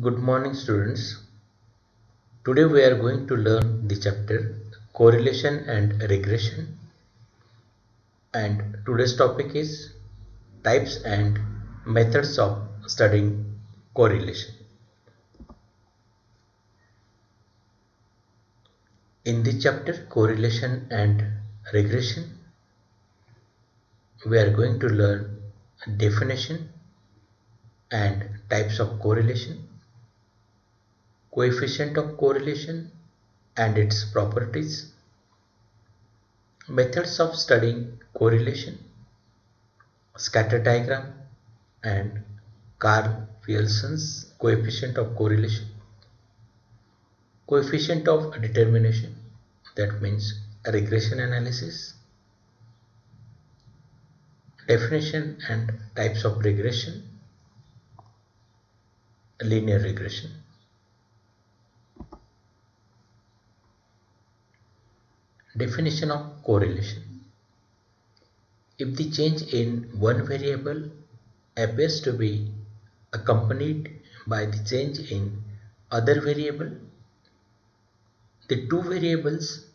Good morning, students. Today we are going to learn the chapter Correlation and Regression, and today's topic is types and methods of studying correlation. In the chapter Correlation and Regression, we are going to learn definition and types of correlation, coefficient of correlation and its properties, methods of studying correlation, scatter diagram, and Carl Pearson's coefficient of correlation, coefficient of determination, that means regression analysis, definition and types of regression, linear regression. Definition of correlation. If the change in one variable appears to be accompanied by the change in other variable, the two variables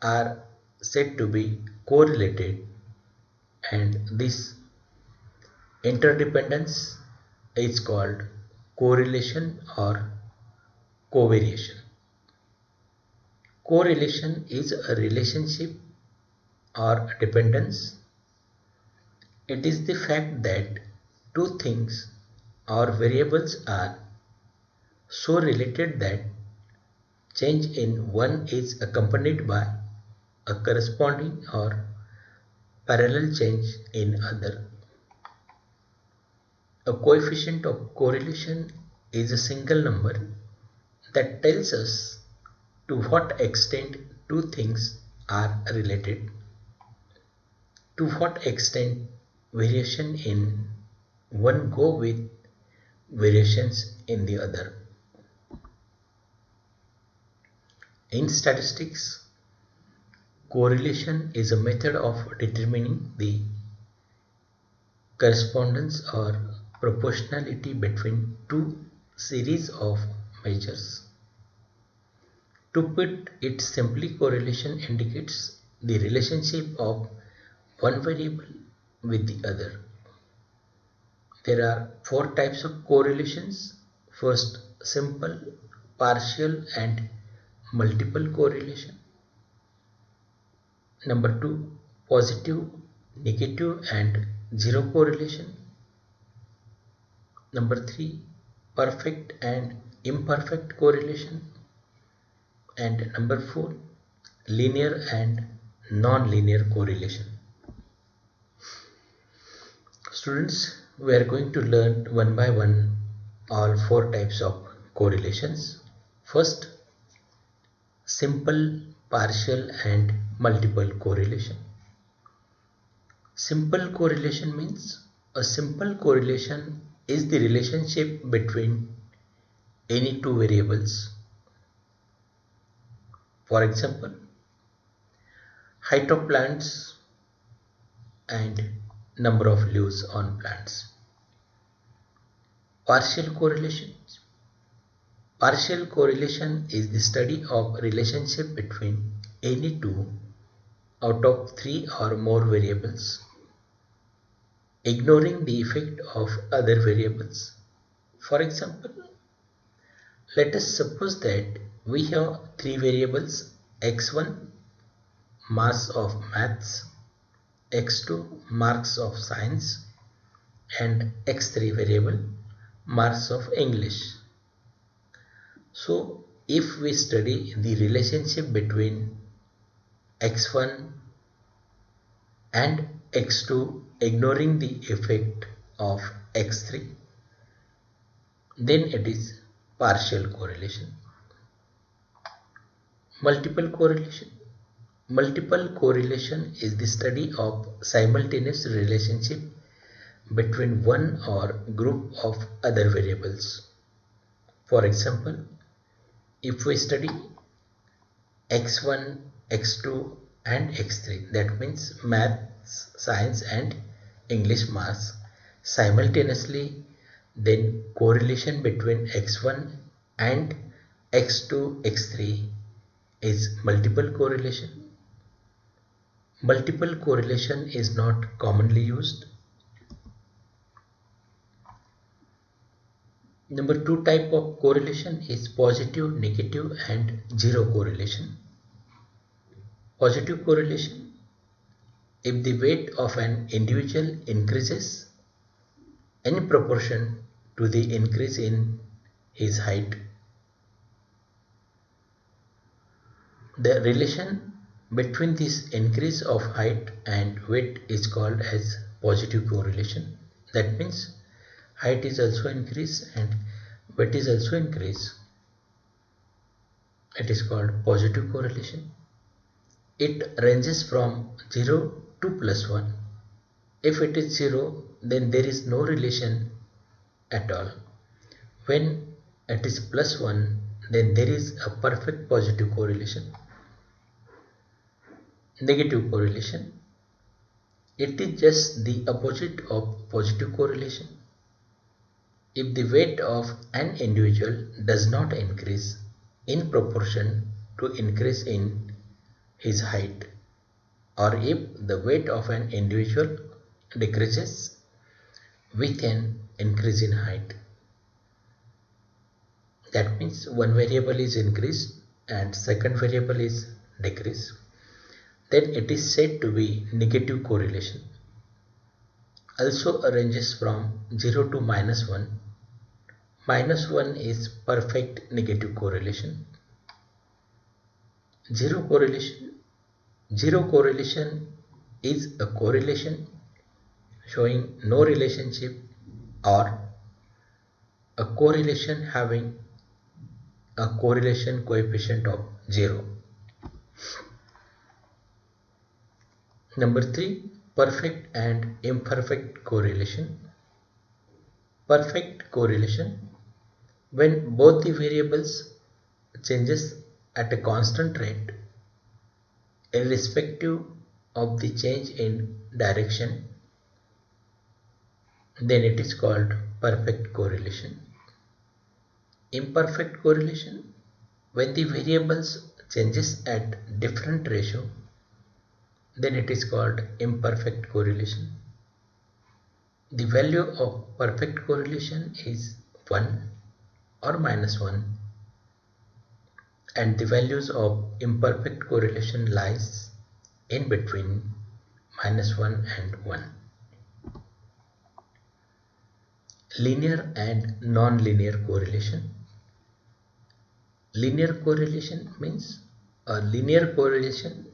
are said to be correlated, and this interdependence is called correlation or covariation. Correlation is a relationship or dependence. It is the fact that two things or variables are so related that change in one is accompanied by a corresponding or parallel change in other. A coefficient of correlation is a single number that tells us to what extent two things are related, to what extent variation in one go with variations in the other. In statistics, correlation is a method of determining the correspondence or proportionality between two series of measures. To put it simply, correlation indicates the relationship of one variable with the other. There are four types of correlations. First, simple, partial and multiple correlation. Number two, positive, negative and zero correlation. Number three, perfect and imperfect correlation. And number four, linear and non-linear correlation. Students, we are going to learn one by one all four types of correlations. First, simple, partial and multiple correlation. Simple correlation means a simple correlation is the relationship between any two variables. For example, height of plants and number of leaves on plants. Partial correlation. Partial correlation is the study of relationship between any two out of three or more variables, ignoring the effect of other variables. For example, let us suppose that we have three variables: x1 marks of maths, x2 marks of science and x3 variable marks of English. So if we study the relationship between x1 and x2 ignoring the effect of x3, then it is partial correlation. Multiple correlation. Multiple correlation is the study of simultaneous relationship between one or group of other variables. For example, if we study x1, x2 and x3, that means maths, science and English marks simultaneously, then correlation between x1 and x2, x3 is multiple correlation. Multiple correlation is not commonly used. Number two type of correlation is positive, negative and zero correlation. Positive correlation: if the weight of an individual increases in proportion to the increase in his height, the relation between this increase of height and weight is called as positive correlation. That means height is also increase and weight is also increase. It is called positive correlation. It ranges from 0 to +1. If it is 0, then there is no relation at all. When it is +1, then there is a perfect positive correlation. Negative correlation: it is just the opposite of positive correlation. If the weight of an individual does not increase in proportion to increase in his height, or if the weight of an individual decreases with an increase in height, that means one variable is increased and second variable is decreased, then it is said to be negative correlation. Also ranges from 0 to -1. -1 is perfect negative correlation. Zero correlation. Zero correlation is a correlation showing no relationship or a correlation having a correlation coefficient of 0. Number 3, perfect and imperfect correlation. Perfect correlation: when both the variables changes at a constant rate irrespective of the change in direction, then it is called perfect correlation. Imperfect correlation: when the variables changes at different ratio, then it is called imperfect correlation. The value of perfect correlation is 1 or -1, and the values of imperfect correlation lies in between -1 and 1. Linear and non-linear correlation. Linear correlation means a linear correlation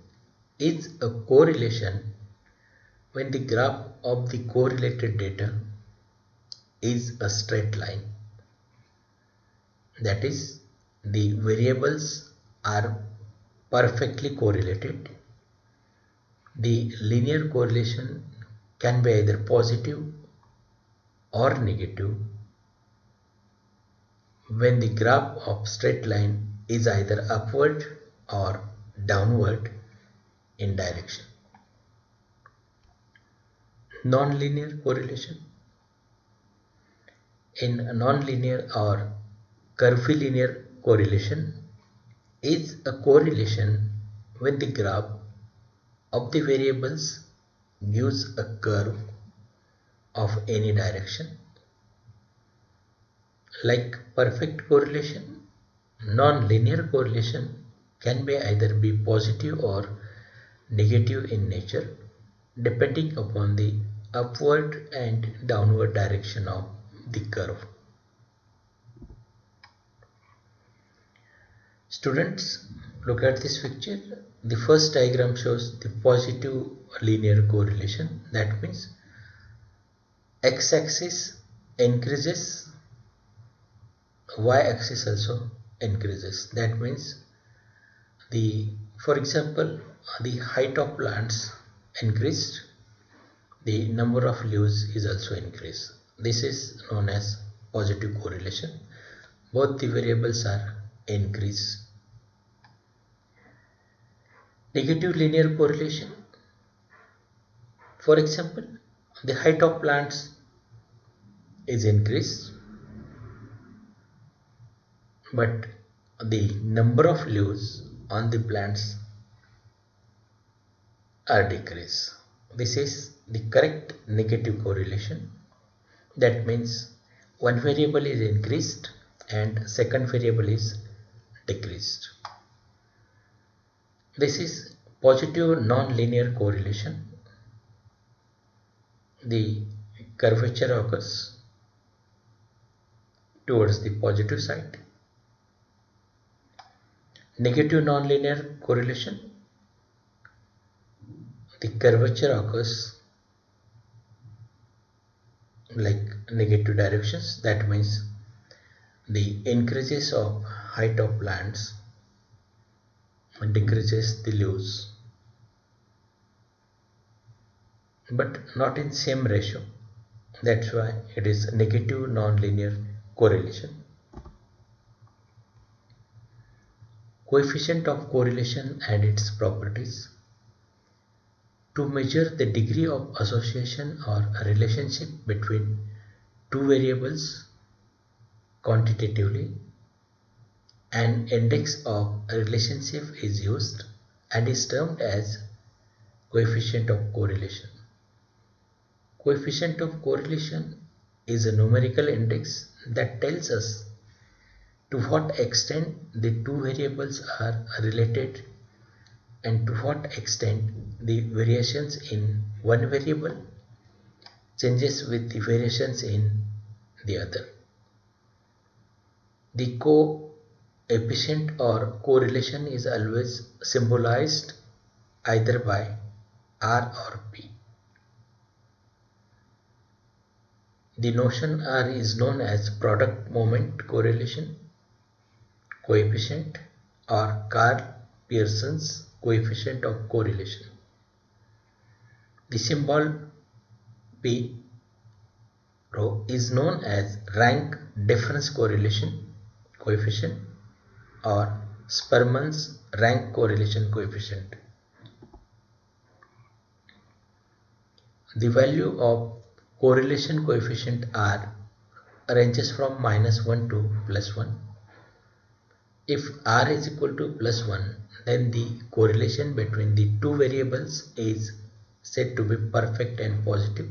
is a correlation when the graph of the correlated data is a straight line. That is, the variables are perfectly correlated. The linear correlation can be either positive or negative when the graph of straight line is either upward or downward in direction. Non-linear correlation. In non-linear or curvilinear correlation is a correlation when the graph of the variables gives a curve of any direction. Like perfect correlation, non-linear correlation can be either be positive or negative in nature depending upon the upward and downward direction of the curve. Students, look at this picture. The first diagram shows the positive linear correlation. That means x-axis increases, y-axis also increases. That means for example, the height of plants increased, the number of leaves is also increased. This is known as positive correlation. Both the variables are increased. Negative linear correlation. For example, the height of plants is increased but the number of leaves on the plants are decreased. This is the correct negative correlation. That means one variable is increased and second variable is decreased. This is positive non-linear correlation. The curvature occurs towards the positive side. Negative non-linear correlation, the curvature occurs like negative directions. That means the increases of height of plants decreases the leaves, but not in same ratio. That's why it is negative non-linear correlation. Coefficient of correlation and its properties. To measure the degree of association or relationship between two variables quantitatively, an index of relationship is used and is termed as coefficient of correlation. Coefficient of correlation is a numerical index that tells us to what extent the two variables are related and to what extent the variations in one variable changes with the variations in the other. The coefficient or correlation is always symbolized either by R or P. The notion R is known as product moment correlation coefficient or Karl-Pearson's coefficient of correlation. The symbol P rho is known as rank difference correlation coefficient or Spearman's rank correlation coefficient. The value of correlation coefficient R ranges from -1 to +1. If R is equal to +1, then the correlation between the two variables is said to be perfect and positive.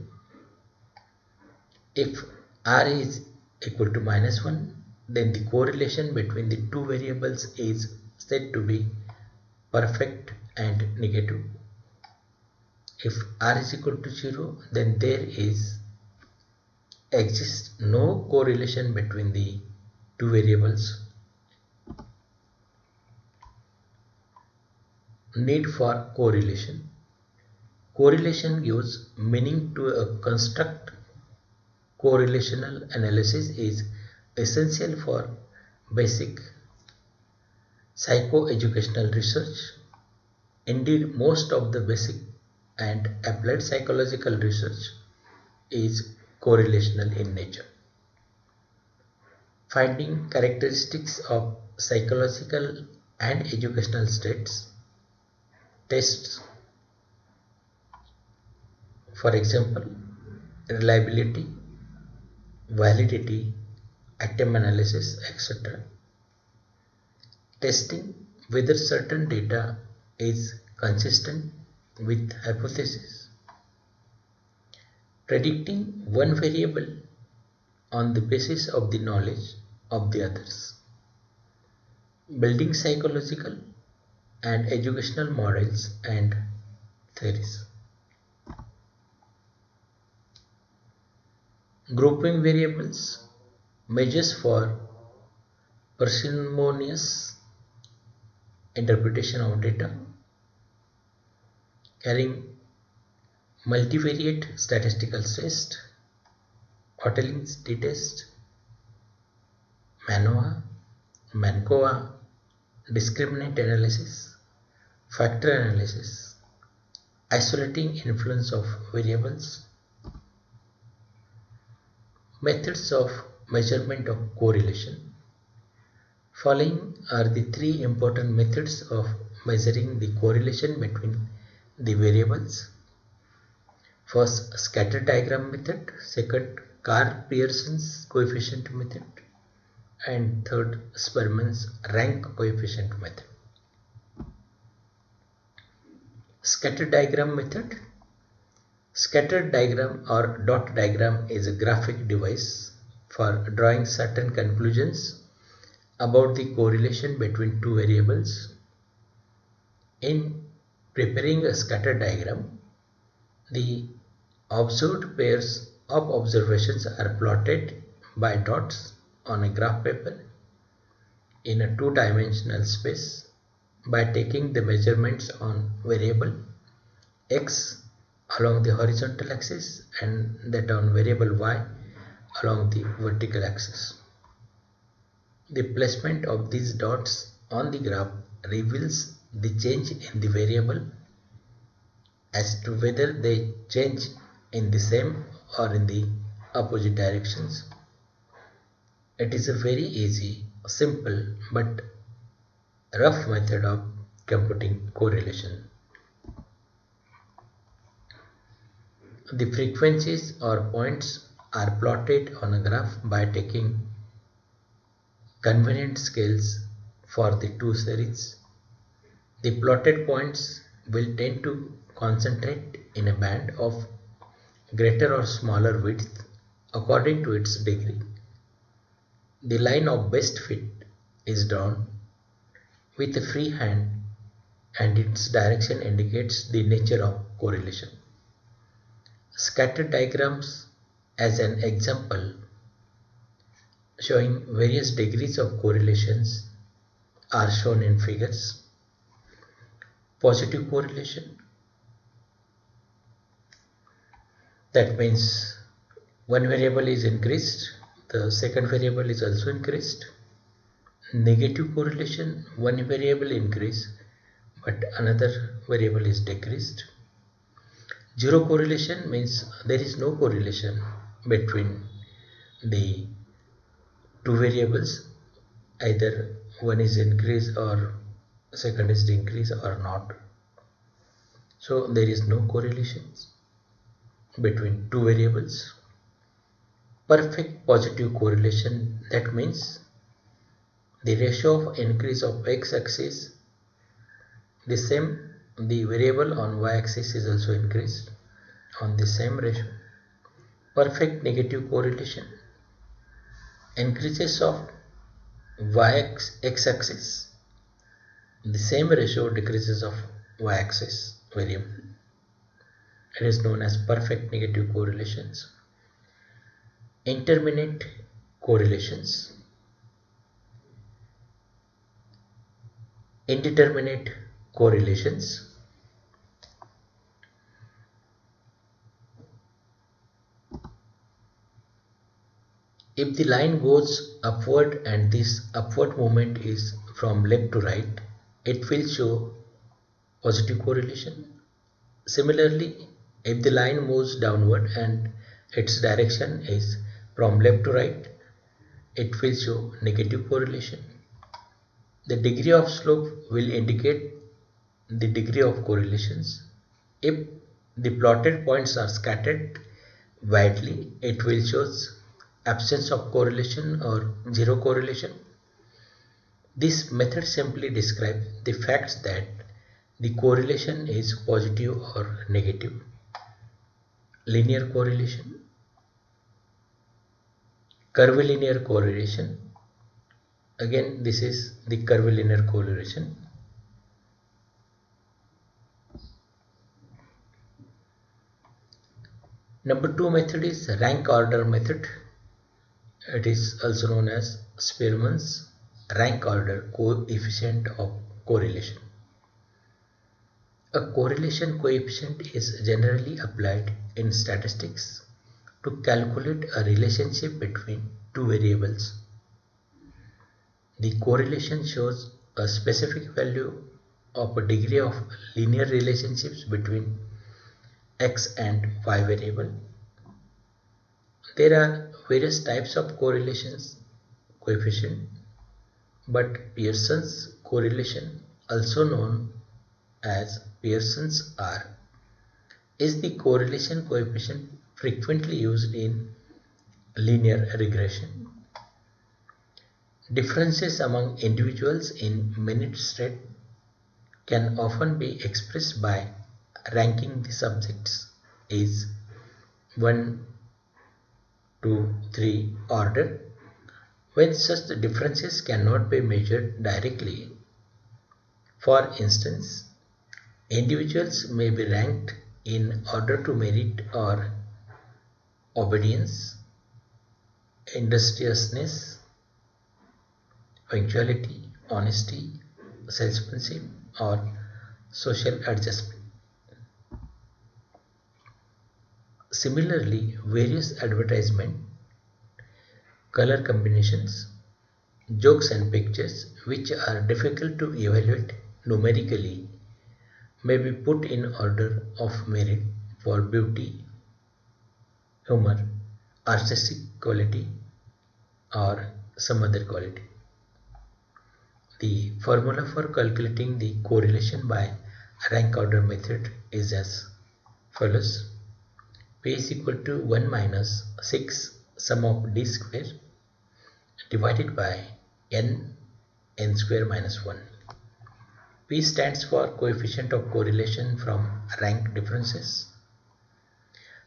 If R is equal to -1, then the correlation between the two variables is said to be perfect and negative. If R is equal to 0, then there exists no correlation between the two variables. Need for correlation. Correlation gives meaning to a construct. Correlational analysis is essential for basic psychoeducational research. Indeed, most of the basic and applied psychological research is correlational in nature. Finding characteristics of psychological and educational states, tests, for example, reliability, validity, item analysis, etc. Testing whether certain data is consistent with hypothesis. Predicting one variable on the basis of the knowledge of the others. Building psychological and educational models and theories. Grouping variables, measures for parsimonious interpretation of data, carrying multivariate statistical test, Hoteling's t-test, MANOVA, MANCOVA, discriminant analysis, factor analysis, isolating influence of variables. Methods of measurement of correlation. Following are the three important methods of measuring the correlation between the variables. First, scatter diagram method. Second, Karl-Pearson's coefficient method. and third, Spearman's rank coefficient method. Scatter diagram method. Scatter diagram or dot diagram is a graphic device for drawing certain conclusions about the correlation between two variables. In preparing a scatter diagram, the observed pairs of observations are plotted by dots on a graph paper in a two-dimensional space by taking the measurements on variable x along the horizontal axis and that on variable y along the vertical axis. The placement of these dots on the graph reveals the change in the variable as to whether they change in the same or in the opposite directions. It is a very easy, simple but rough method of computing correlation. The frequencies or points are plotted on a graph by taking convenient scales for the two series. The plotted points will tend to concentrate in a band of greater or smaller width according to its degree. The line of best fit is drawn with a free hand and its direction indicates the nature of correlation. Scatter diagrams as an example showing various degrees of correlations are shown in figures. Positive correlation, that means one variable is increased, the second variable is also increased. Negative correlation, one variable increase but another variable is decreased. Zero correlation means there is no correlation between the two variables, either one is increase or second is decrease or not. So there is no correlations between two variables. Perfect positive correlation, that means the ratio of increase of x-axis the same, the variable on y-axis is also increased on the same ratio. Perfect negative correlation, increases of x-axis the same ratio decreases of y-axis variable. It is known as perfect negative correlations. Intermittent correlations, indeterminate correlations. If the line goes upward and this upward movement is from left to right, it will show positive correlation. Similarly, if the line moves downward and its direction is from left to right, it will show negative correlation. The degree of slope will indicate the degree of correlations. If the plotted points are scattered widely, it will show absence of correlation or zero correlation. This method simply describes the facts that the correlation is positive or negative. Linear correlation, curvilinear correlation. Again, this is the curvilinear correlation. Number 2 method is rank order method. It is also known as Spearman's rank order coefficient of correlation. A correlation coefficient is generally applied in statistics to calculate a relationship between two variables. The correlation shows a specific value of a degree of linear relationships between x and y variable. There are various types of correlations coefficient, but Pearson's correlation, also known as Pearson's R, is the correlation coefficient frequently used in linear regression. Differences among individuals in merit state can often be expressed by ranking the subjects is 1, 2, 3 order. When such differences cannot be measured directly, for instance, individuals may be ranked in order to merit or obedience, industriousness, punctuality, honesty, salesmanship, or social adjustment. Similarly, various advertisement, color combinations, jokes and pictures which are difficult to evaluate numerically may be put in order of merit for beauty, humor, artistic quality, or some other quality. The formula for calculating the correlation by rank order method is as follows. P is equal to 1 minus 6 sum of d square divided by n square minus 1. P stands for coefficient of correlation from rank differences.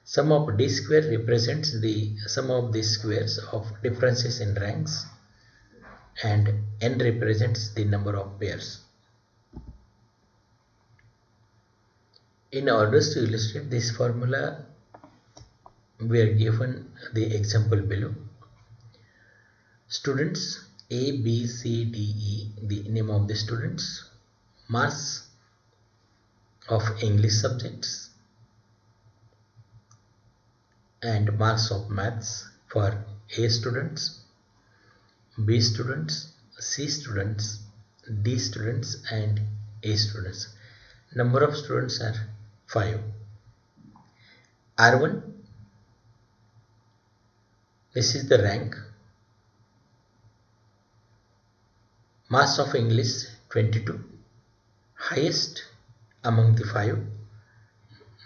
Sum of d square represents the sum of the squares of differences in ranks, and n represents the number of pairs. In order to illustrate this formula, we are given the example below. Students A, B, C, D, E, the name of the students, marks of English subjects and marks of maths for A students, B students, C students, D students and A students. Number of students are 5. R1, this is the rank. Marks of English 22, highest among the 5,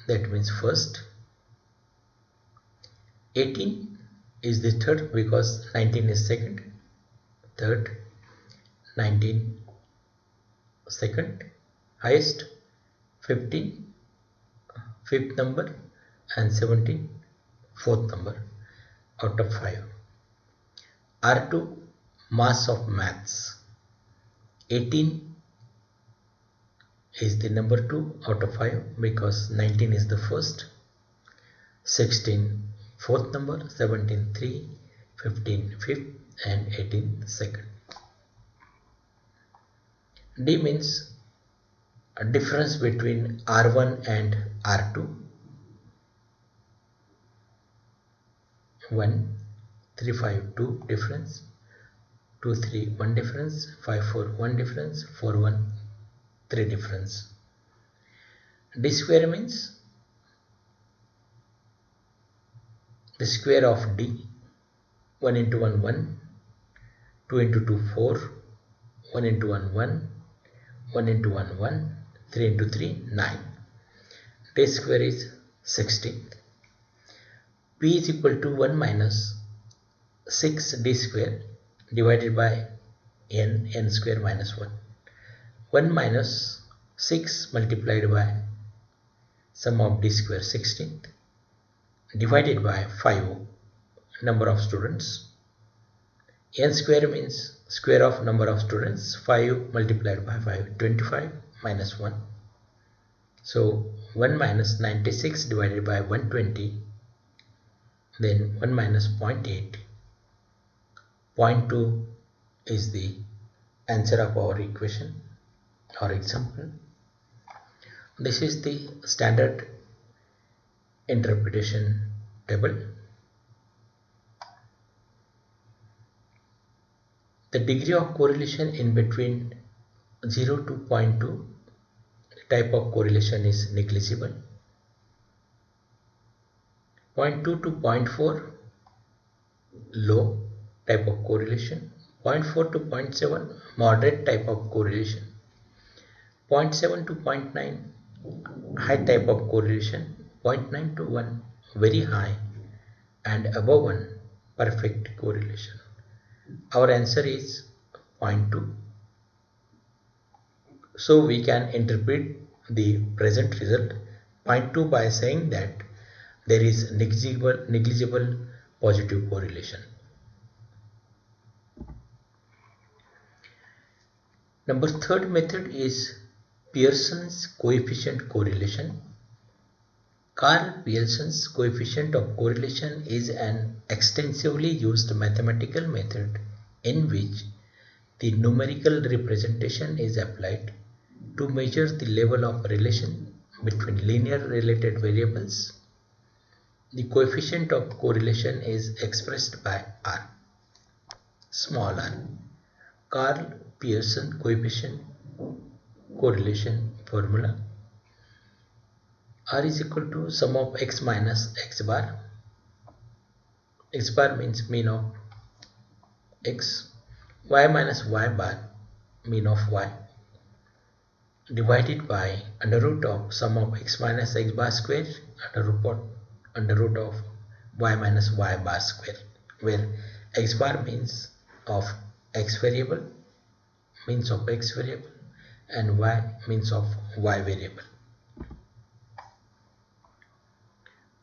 that means first. 18 is the third because 19 is second, third, 19 second, highest. 15 fifth number and 17 fourth number out of 5. R2, mass of maths. 18 is the number 2 out of 5 because 19 is the first, 16 fourth number, 17 3, 15 fifth and 18 second. D means a difference between R1 and R2. 1, 3, 5, 2 difference, 2, 3, 1 difference, 5, 4, 1 difference, 4, 1, 3 difference. D square means the square of D. 1 into 1, 1, 2 into 2, 4, 1 into 1, 1, 1 into 1, 1, 3 into 3, 9. D square is 16. P is equal to 1 minus 6d square divided by n square minus 1. 1 minus 6 multiplied by sum of d square 16 divided by 5 number of students. N square means square of number of students. 5 multiplied by 5, 25 minus 1. So 1 minus 96 divided by 120, then 1 minus 0.8. 0.2 is the answer of our equation or example. This is the standard interpretation table. The degree of correlation in between 0 to 0.2, the type of correlation is negligible. 0.2 to 0.4, low type of correlation. 0.4 to 0.7, moderate type of correlation. 0.7 to 0.9, high type of correlation. 0.9 to 1, very high, and above 1, perfect correlation. Our answer is 0.2. So we can interpret the present result 0.2 by saying that there is negligible positive correlation. Number third method is Pearson's coefficient correlation. Carl Pearson's coefficient of correlation is an extensively used mathematical method in which the numerical representation is applied to measure the level of relation between linear related variables. The coefficient of correlation is expressed by R, small r. Carl Pearson coefficient correlation formula: R is equal to sum of x minus x bar. X bar means mean of x, y minus y bar mean of y, divided by under root of sum of x minus x bar square under root of y minus y bar square, where x bar means of x variable, means of x variable, and y means of y variable.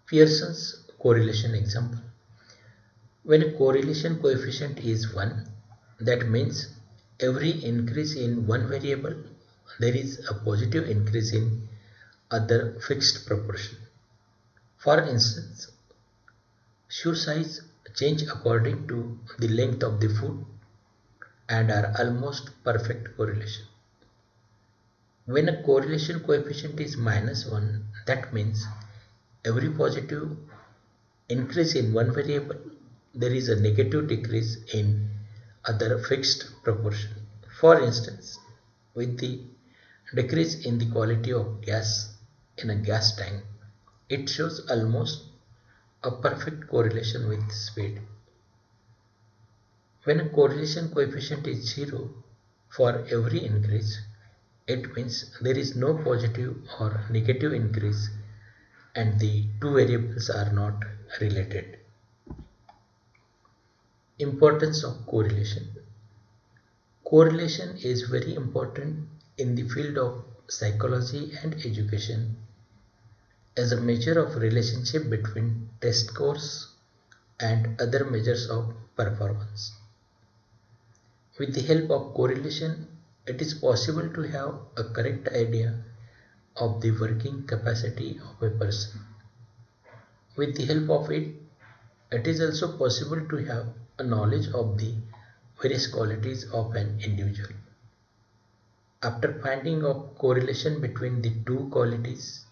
Pearson's correlation example: when a correlation coefficient is 1, that means every increase in one variable there is a positive increase in other fixed proportion. For instance, shoe size change according to the length of the foot and are almost perfect correlation. When a correlation coefficient is -1, that means every positive increase in one variable there is a negative decrease in other fixed proportion. For instance, with the decrease in the quality of gas in a gas tank, it shows almost a perfect correlation with speed. When a correlation coefficient is 0 for every increase, it means there is no positive or negative increase and the two variables are not related. Importance of correlation. Correlation is very important in the field of psychology and education as a measure of relationship between test scores and other measures of performance. With the help of correlation, it is possible to have a correct idea of the working capacity of a person. With the help of it, it is also possible to have a knowledge of the various qualities of an individual. After finding a correlation between the two qualities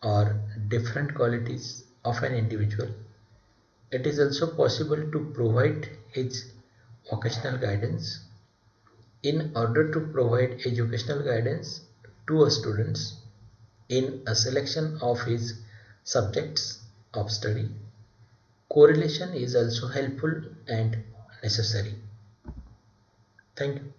or different qualities of an individual, it is also possible to provide his vocational guidance. In order to provide educational guidance to a students in a selection of his subjects of study, correlation is also helpful and necessary. Thank you.